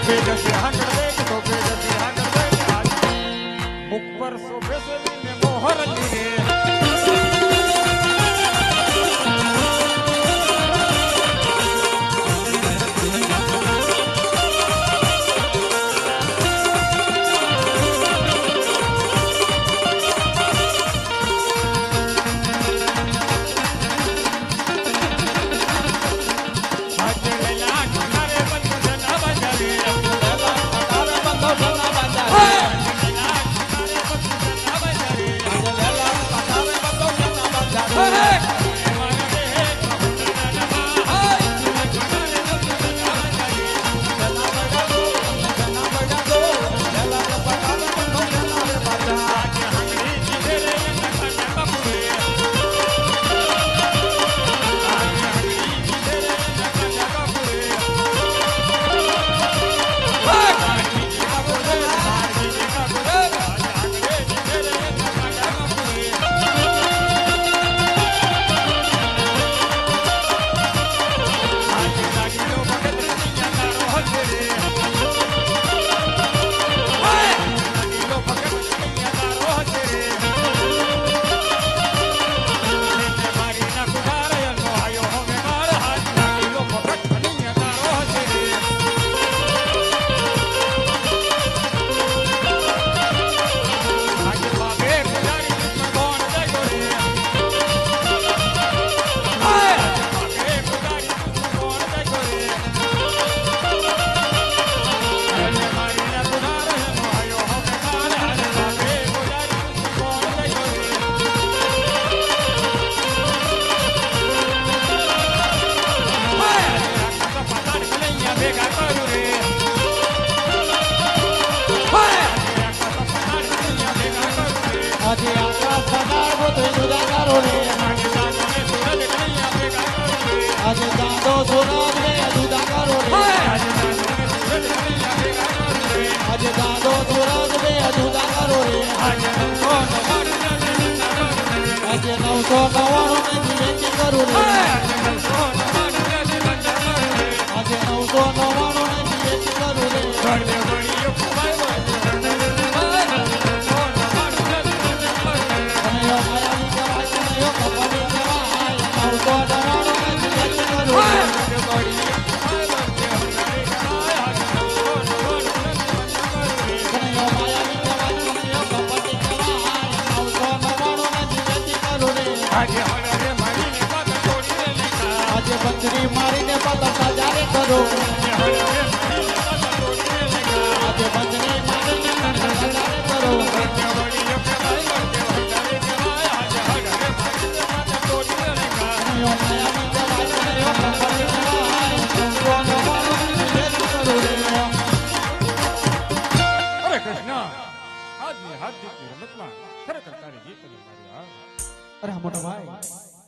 શોભે જશે હાંકળ દેખ શોભે જશે હાંકળ દેખ આજ મુખ પર શોભે છે ને મોહર લીરે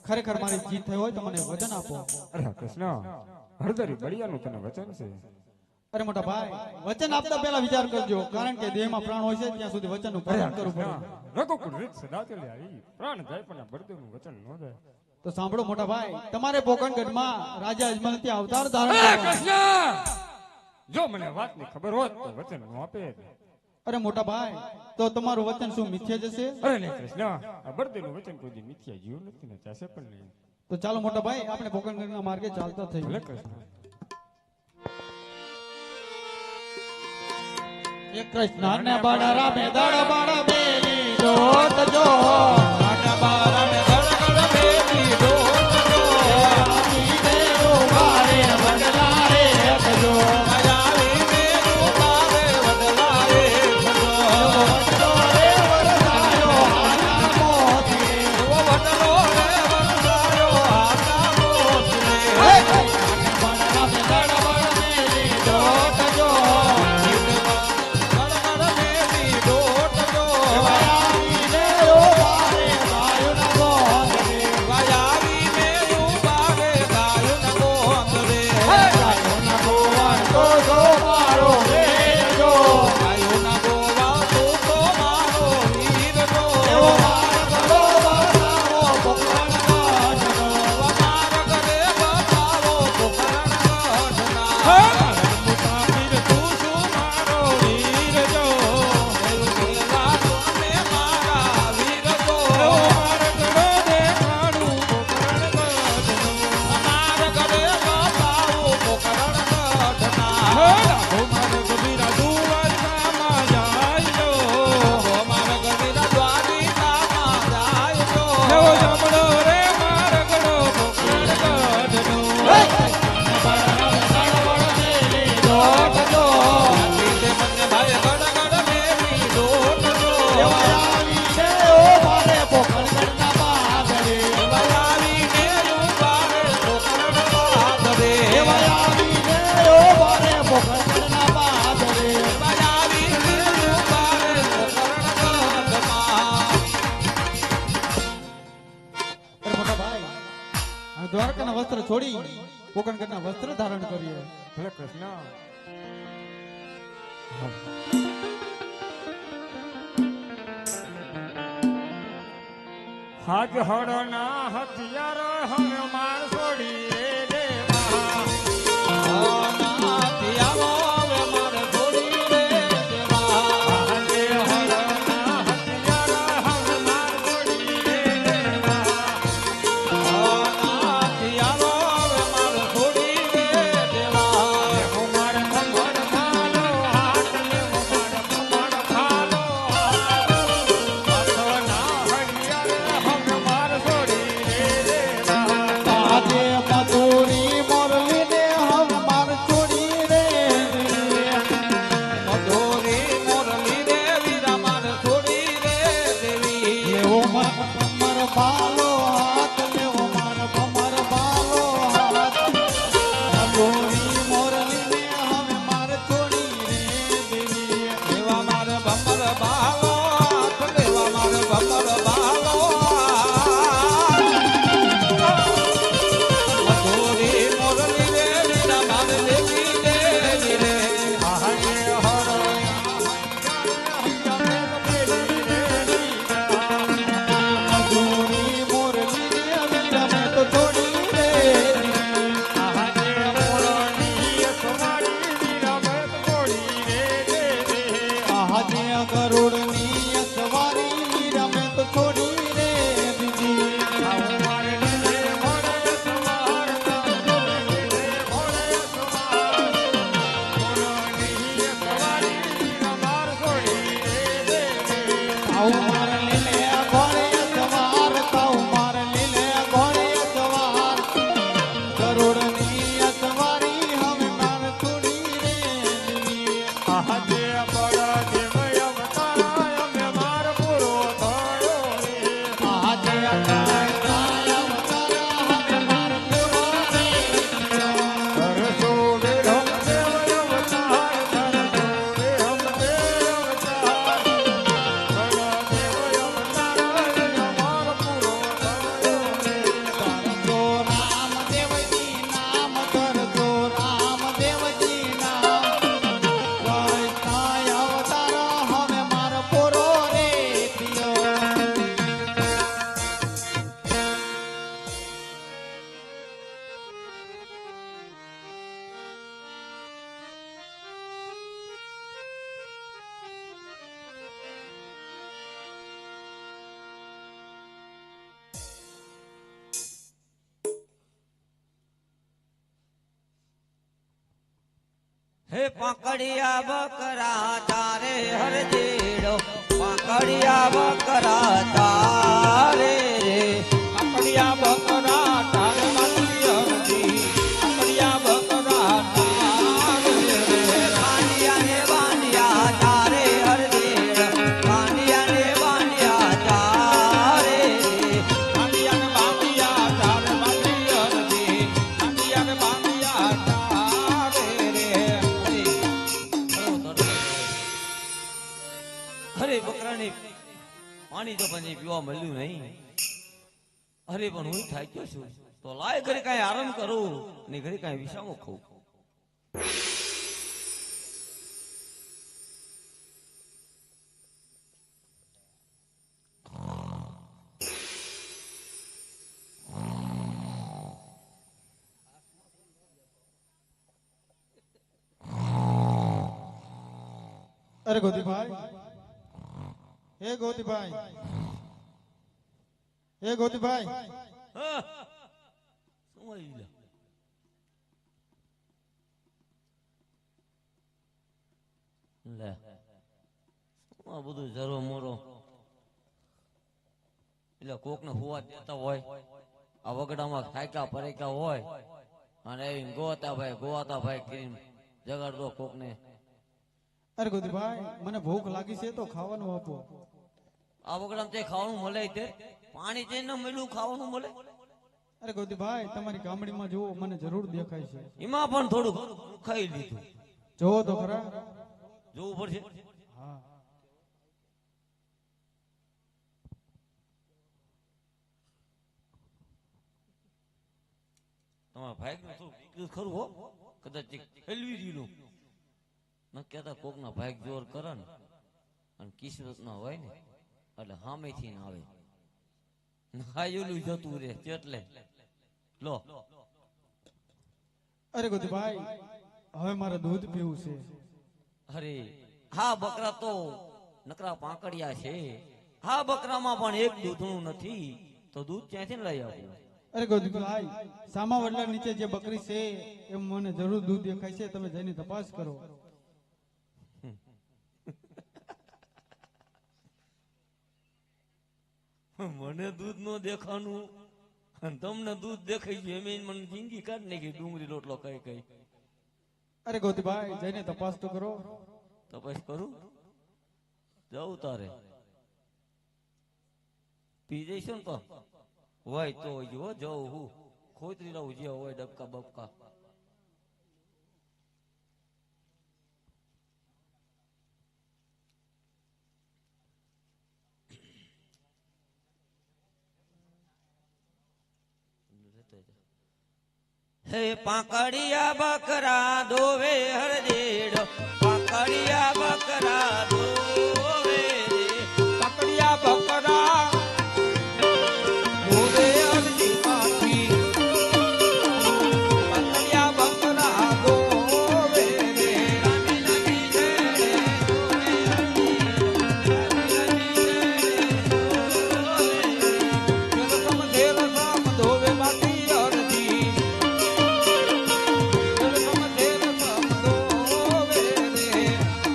ખરેખર મારી જીત થઈ હોય તો મને વચન આપો. અરે કૃષ્ણ હળદરી બળિયાનું તને વચન છે. અરે મોટા ભાઈ વચન આપતા પહેલા વિચાર કરજો, કારણ કે દેહમાં પ્રાણ હોય છે ત્યાં સુધી વચનનું પાલન કરવું પડે. રઘુકુળ રીત સદા ચાલી આવી, પ્રાણ જાય પણ બળદેવનું વચન ન જાય. તો સાંભળો મોટા ભાઈ, તમારે પોકણગઢમાં રાજા અજમલ ત્યાં અવતાર ધારણ કૃષ્ણ જો મને વાતની ખબર હોત તો વચન હું આપે. અરે મોટા ભાઈ, તો તમારું વચન શું મિથ્યા જશે? અરે નહીં કૃષ્ણ, આ બળદેવનું વચન કોઈ મિથ્યા જીવ નથી ને ચાશે પણ નહીં. તો ચાલો મોટા ભાઈ, આપણે પોકણગઢના માર્ગે ચાલતા થઈએ. ભલે કૃષ્ણ. એ કૃષ્ણ ને બાળા રામે દાડા બાળા બેલી દોત જો રામે બાળા મે દળગડ બેલી દોત જો આમી દે ઉભારે વડલા રે જો આમી દે ઉભારે વડલા રે જો વડલો રે વરસાયો આના મોતી વડલો રે વરસાયો આના મોતી બાળા રામે દાડા બાળા બેલી દોત જો છોડી કોકણગઢના વસ્ત્ર ધારણ કરીએ. ભલે કૃષ્ણ. હાજ હળના હથિયાર હવે માર છોડી રે દેવા. હાજે હળના હથિયાર હવે માર છોડી રે દેવા. હું માર કમર ખાલો હાથ લેવો માર કમર ખાલો હાથ. હાથના હળિયાર હવે માર છોડી રે દેવા. આજે મધુરી મોરલીને હમ માર છોડી રે મધુરી મોરલી રે વીરા માર છોડી રે દેવી લેવો મર બાલો હાથ લેવો માર ભમર બાલો હાથ મધુરી મોરલીને હમ માર છોડી રે દેવી લેવા માર ભમર બાલો હાથ લેવા માર ભમર બાલો મધુરી મોરલી રે વીરા માર દેવી દેવી રે હાજે હળના મધુરી મોરલી રે વીરા મેં તો છોડી રે હાજે મોરની સવારી વિરમત છોડી રે દેવે. આજે ગરુડની સવારી વીરા મેં તો છોડી રે દીદી આવું મારે લીધે મોરે સવાર મોરે સવાર મોરની સવારી વિરમાર છોડી રે દેવે. આવું માર લીલે ઘોડે સવાર તાઉ માર લીલે ઘોડે સવાર ગરુડની સવારી હવે માર છોડી રે દીદી હાજે બળ દેવ અવતાર અમે માર પૂરો થયો રે. આજે કાયા અવતારા હવે માર પૂરો રે ધરજો વિરમ દેવ અવતાર ધરજો વિરમ દેવ અવતાર બળ દેવ અવતાર અમાર પૂરો થયો રે. કરજો રામદેવજી નામ કરજો રામદેવજી નામ કૃષ્ણ અવતાર હવે માર પૂરો રે થયો હે પાંકડિયા બકરા તારે હરજેડો પાંકડિયા બકરા તારે રે પાંકડિયા બકરા તારે માતરી હરજી પાંકડિયા બકરા તારે રે કાંડિયા ને બાંડિયા તારે હરજેડો કાંડિયા ને બાંડિયા તારે રે કાંડિયા ને બાંડિયા તારે માતરી હરજી કાંડિયા ને બાંડિયા તારે રે અરે બકરાને પાણી તો પણ પીવા મળ્યું નહીં. અરે પણ હું થાક્યો છું તો લાય ઘરે કાંઈ આરામ કરું ને ઘરે કાંઈ વિસામો ખાઉં. અરે ગોતીભાઈ હે ગોતીભાઈ હે ગોતીભાઈ હા. શું આવી લ્યા? લે શું આ બધું જરો મોરો એટલે કોક ને હોવા દેતા હોય આ વગડામાં ખાયકા પરેકા હોય અને એવી ગોવાતા ભાઈ કરીને જગાડ દો કોક ને. અરે ગોતીભાઈ મને ભૂખ લાગી છે તો ખાવાનું આપો આ વગડામાં તે ખાવાનું મળે તે પાણી તે ન મળ્યું ખાવાનું મળે. અરે ગોતીભાઈ તમારી ગામડીમાં જુઓ મને જરૂર દેખાય છે એમાં પણ થોડું ખાઈ લીધું જોવો તો ખરા જોવું પડશે. હા તમારા ભાઈનું થોડું ખરું હો, કદાચ હેલવી દીધું ન કહેતા કોકના ભાઈ જોર કરે ને અને કિસ્મત ના હોય ને એટલે સામેથી ના આવે હાયુલું જતું રે એટલે લો. અરે ગોતીભાઈ હવે મારે દૂધ પીવું છે. અરે હા બકરા તો નકરા પાંકડિયા છે, હા બકરામાં પણ એક દૂધનું નથી તો દૂધ ક્યાંથી લઈ આવું? અરે ગોતીભાઈ સામા વડલા નીચે જે બકરી છે એમ મને જરૂર દૂધ દેખાય છે, તમે જઈને તપાસ કરો. મને દૂધ નો દેખાનું અને તમને દૂધ દેખાઈ ગયું એમ મને જિંદગી કાઢી નાખી ડુંગળી રોટલો કઈ કઈ. અરે ગોતીભાઈ જઈને તપાસ તો કરો. તપાસ કરું જવું તારે પી જઈશું ને તો હોય તો જો જવું હું ખોતરી રહું જે હોય ડબકા બબકા. હે પાંકડિયા બકરા દોવે હરજેડ, પાંકડિયા બકરા દોવે રે, પકડિયા બકરા દોવે હરજી માથી, પકડિયા બકરા દોવે રે રામી નદી જેડે દોવે હરજી, રામી નદી જેડે દોવે રે, ધેર સામ ધોવે માથી અરજી, ધેર સામ ધોવે રે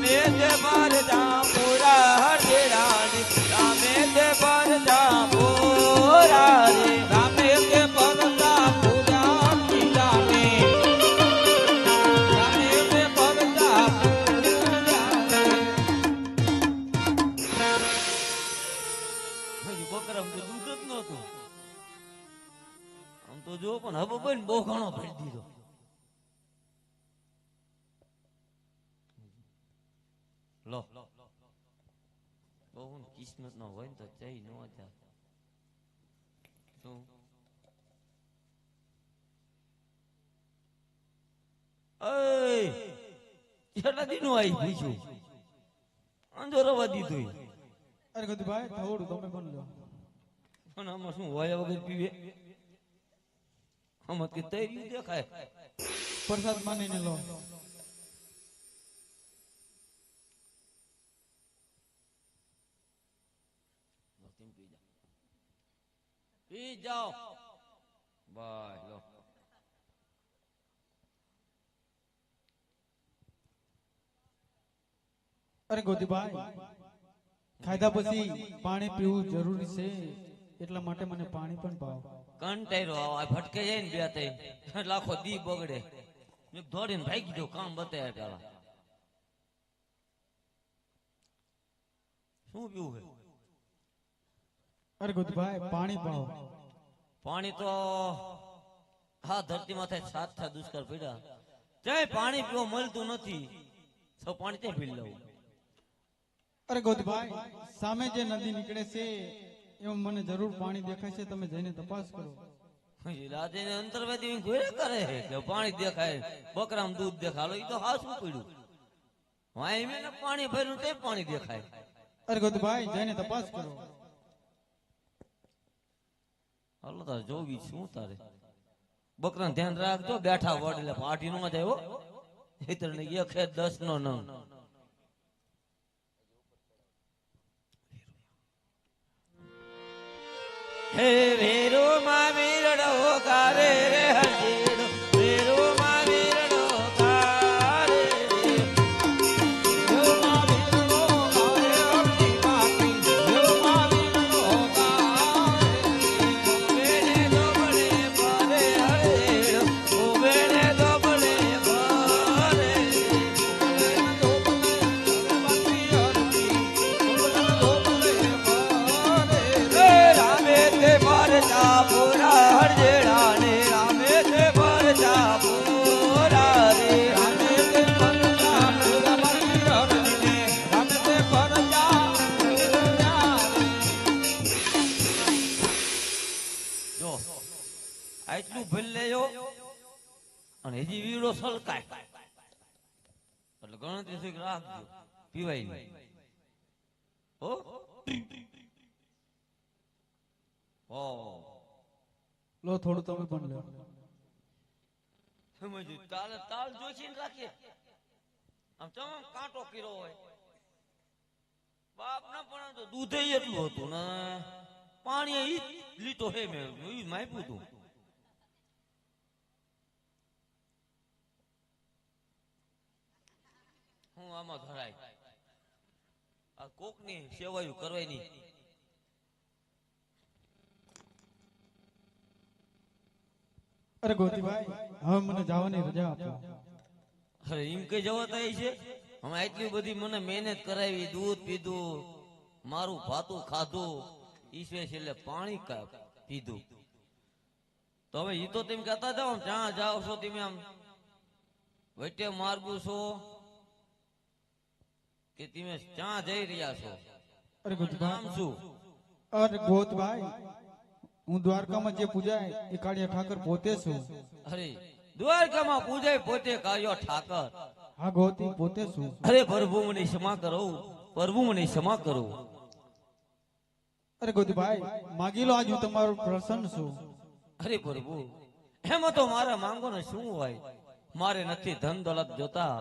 મેં જે બાર જામુરા હરજેડાની, રામે જે બાર જામુરા રે, રામે તે પરદા પૂજા કીધાને, રામે તે પરદા પૂજા હજી બકરામ તો દૂધ જ નહોતું. આમ તો જો પણ હવે બન બહુ ઘણો ભરી દીધો. લો બહુ કિસ્મત નો હોય ને તો ચઈ ન જાય. શું કેટલા દિનો આવી પૂછ્યું આંધો રવા દીધું. અરે ગોતીભાઈ થોડું તમે પણ લો. પણ આમાં શું હોય વગર પીવે? આમાં કે તૈરી દેખાય. પ્રસાદ માનીને લો. પી જાઓ બસ લો. અરે ગોતીભાઈ ખાધા પછી પાણી પીવું જરૂરી છે એટલા માટે મને પાણી પણ પાવ. કંટાઈરો આ ભટકે જાય ને બે ત્રણ લાખો દી બગડે. મેં દોડીને ભાગી ગયો કામ બતાવ્યા પેલા. શું પીવું છે? અરે ગોતીભાઈ પાણી પાવ. પાણી તો હા ધરતી માથે સાત દુષ્કાળ પડ્યા ક્યાંય પાણી પીવા મળતું નથી. સૌ પાણી ત્યાં પી લઉં. અરે ગોતીભાઈ સામે જે નદી નીકળે છે એમાં મને જરૂર પાણી દેખાય છે, તમે જઈને તપાસ કરો. રાતે અંતરવેદી ઘોડે કરે છે કે પાણી દેખાય બકરામાં દૂધ દેખાડો એ તો હા શું પડ્યું વાય મેં પાણી ભર્યું તે પાણી દેખાય. અરે ગોતીભાઈ જઈને તપાસ કરો. હાલો તારે જોવી શું તારે બકરાને ધ્યાન રાખજો બેઠા વડ એટલે પાટી નો જાય હો. હિતર ને એક 10 નો નંગ. હે વેરો માં વીરડો ગારે રે હરજીડો, વેરો માં વીરડો ગારે રે. દેવ માં વીરનો ગારે અરજી માથી, દેવ માં વીરનો ગારે ઓવેને દોબડે ભરે હરેડો, ઓવેને દોબડે ભરે. રામે તે મારતા પૂરા હરજેડા ને, રામે પણ હજી વીડો સલકાય એટલે ગણતરી સુધી રાખજો પીવાય નહીં હો લો થોડું તમે પણ લો સમજો તાલ જોઈશી રાખીએ આમ તમામ કાંટો કર્યો હોય બાપ ના પણ તો દૂધે એટલું હતું ને પાણી ઈ લીટો હે મેં માપ્યું હતું હું આમાં ધરાય આ કોક ની સેવાયું કરવાય નહીં અરે ગોતીભાઈ હવે મને જવાની રજા આપો અરે એમ કઈ જવા થાય છે અમે એટલી બધી મને મહેનત કરાવી દૂધ પીધું મારું ભાતું ખાધું ઈશ્વે છેલ્લે પાણી પીધું તો હવે ઈ તો તેમ કહેતા જાઓ જ્યાં જાઓ છો તમે આમ વચ્ચે માર્ગું છો કે તમે ક્યાં જઈ રહ્યા છો અરે નામ ગોતીભાઈ શું અરે ગોતભાઈ હું દ્વારકામાં જે પૂજાય એ કાળિયા ઠાકર પોતે છું અરે દ્વારકામાં પૂજાય પોતે કાયો ઠાકર હા ગોતી પોતે છું અરે પ્રભુ મને ક્ષમા કરો પ્રભુ મને ક્ષમા કરો અરે ગોતીભાઈ માગી લો આજ હું તમારો પ્રસન્ન છું અરે પ્રભુ એમાં તો મારે માંગો ને શું હોય મારે નથી ધન દોલત જોતા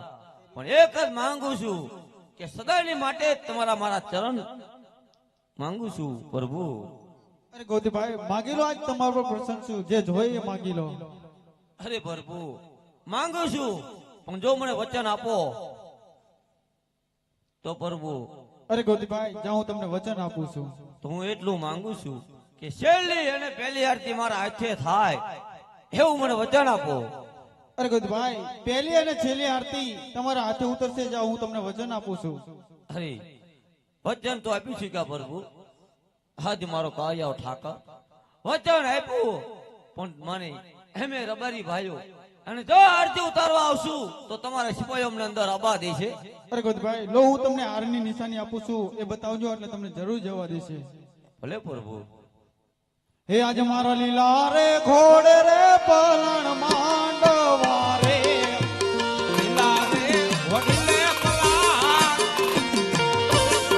પણ એક જ માંગુ છું કે સદાની માટે તમારા મારા ચરણ માંગુ છું પ્રભુ અરે ગોતીભાઈ માગી લો આજ તમારો પ્રસન્ન છું જે જોઈએ એ માગી લો અરે પ્રભુ માંગુ છું પણ જો મને વચન આપો તો પ્રભુ અરે ગોતીભાઈ જ્યાં હું તમને વચન આપું છું તો હું એટલું માંગુ છું કે છેલ્લી અને પહેલી આરતી મારા હાથે થાય એવું મને વચન આપો અરે ગોતીભાઈ પહેલી અને છેલ્લી આરતી તમારા હાથે ઉતરશે જ્યાં હું તમને વચન આપું છું અરે વચન તો આપ્યું છે કે પ્રભુ આજ મારો કાળિયો ઠાકર વચન આપ્યું પણ મને એમે રબારી ભાઈઓ અને જો આરતી ઉતારવા આવશું તો તમારા સિપાહીઓ અમને અંદર આબા દેશે અરે ગોતીભાઈ લો હું તમને હારની નિશાની આપું છું એ બતાવજો એટલે તમને જરૂર જવા દેશે ભલે પ્રભુ હે આજ મારા લીલા રે ઘોડ રે પલણ માંડવા રે લીલા રે વડીલે પલાણ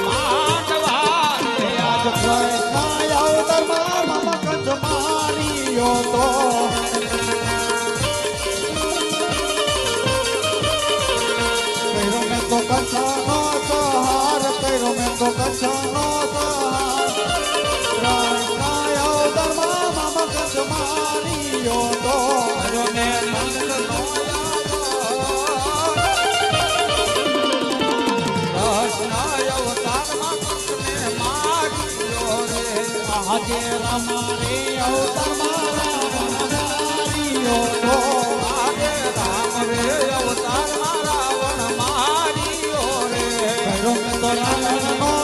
માંડવા હે આજ કૃષ્ણ અવતાર માં મકજ માર્યો તો કર્યો મેં તો કચ્છનો સહાર કર્યો મેં તો કચ્છનો સહાર કૃષ્ણ અવતાર માં મકજ માર્યો તો કર્યો ને નંદનો કૃષ્ણ અવતારમાં કંસને માર્યો રે આજે રામા રે અવતાર મારા માર્યો તો આજે રામ રે અવતારમાં રાવણ માર્યો રે કર્યો મેં તો રાવણનો